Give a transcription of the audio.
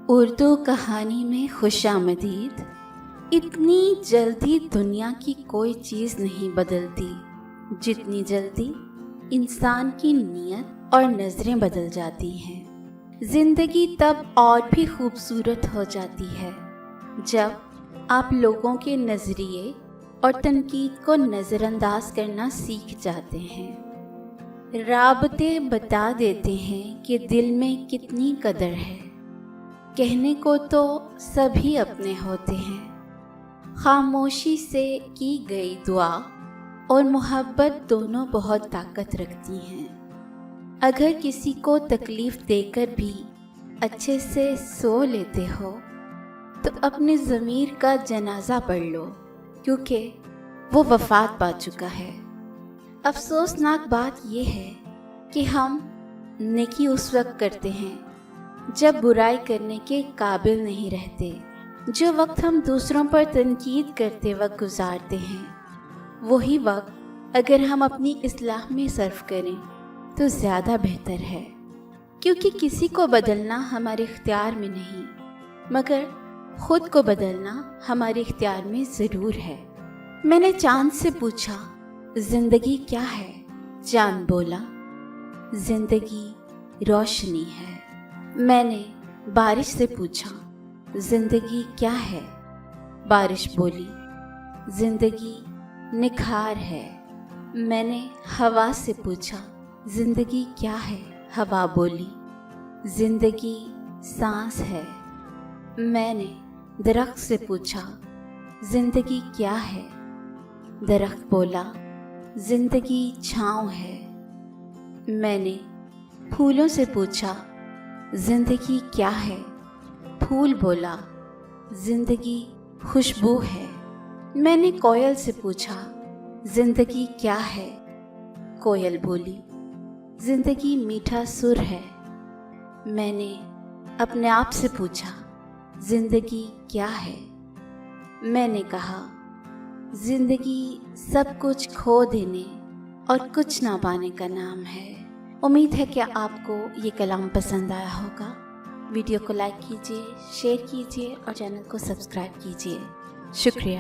اردو کہانی میں خوش آمدید۔ اتنی جلدی دنیا کی کوئی چیز نہیں بدلتی جتنی جلدی انسان کی نیت اور نظریں بدل جاتی ہیں۔ زندگی تب اور بھی خوبصورت ہو جاتی ہے جب آپ لوگوں کے نظریے اور تنقید کو نظر انداز کرنا سیکھ جاتے ہیں۔ رابطے بتا دیتے ہیں کہ دل میں کتنی قدر ہے۔ کہنے کو تو سبھی اپنے ہوتے ہیں، خاموشی سے کی گئی دعا اور محبت دونوں بہت طاقت رکھتی ہیں۔ اگر کسی کو تکلیف دے کر بھی اچھے سے سو لیتے ہو تو اپنے ضمیر کا جنازہ پڑھ لو، کیونکہ وہ وفات پا چکا ہے۔ افسوسناک بات یہ ہے کہ ہم نیکی اس وقت کرتے ہیں جب برائی کرنے کے قابل نہیں رہتے۔ جو وقت ہم دوسروں پر تنقید کرتے وقت گزارتے ہیں، وہی وقت اگر ہم اپنی اصلاح میں صرف کریں تو زیادہ بہتر ہے، کیونکہ کسی کو بدلنا ہمارے اختیار میں نہیں، مگر خود کو بدلنا ہمارے اختیار میں ضرور ہے۔ میں نے چاند سے پوچھا، زندگی کیا ہے؟ چاند بولا، زندگی روشنی ہے۔ میں نے بارش سے پوچھا، زندگی کیا ہے؟ بارش بولی، زندگی نکھار ہے۔ میں نے ہوا سے پوچھا، زندگی کیا ہے؟ ہوا بولی، زندگی سانس ہے۔ میں نے درخت سے پوچھا، زندگی کیا ہے؟ درخت بولا، زندگی چھاؤں ہے۔ میں نے پھولوں سے پوچھا، زندگی کیا ہے؟ پھول بولا، زندگی خوشبو ہے۔ میں نے کوئل سے پوچھا، زندگی کیا ہے؟ کوئل بولی، زندگی میٹھا سر ہے۔ میں نے اپنے آپ سے پوچھا، زندگی کیا ہے؟ میں نے کہا، زندگی سب کچھ کھو دینے اور کچھ نہ پانے کا نام ہے۔ امید ہے کہ آپ کو یہ کلام پسند آیا ہوگا۔ ویڈیو کو لائک کیجیے، شیئر کیجیے اور چینل کو سبسکرائب کیجیے۔ شکریہ۔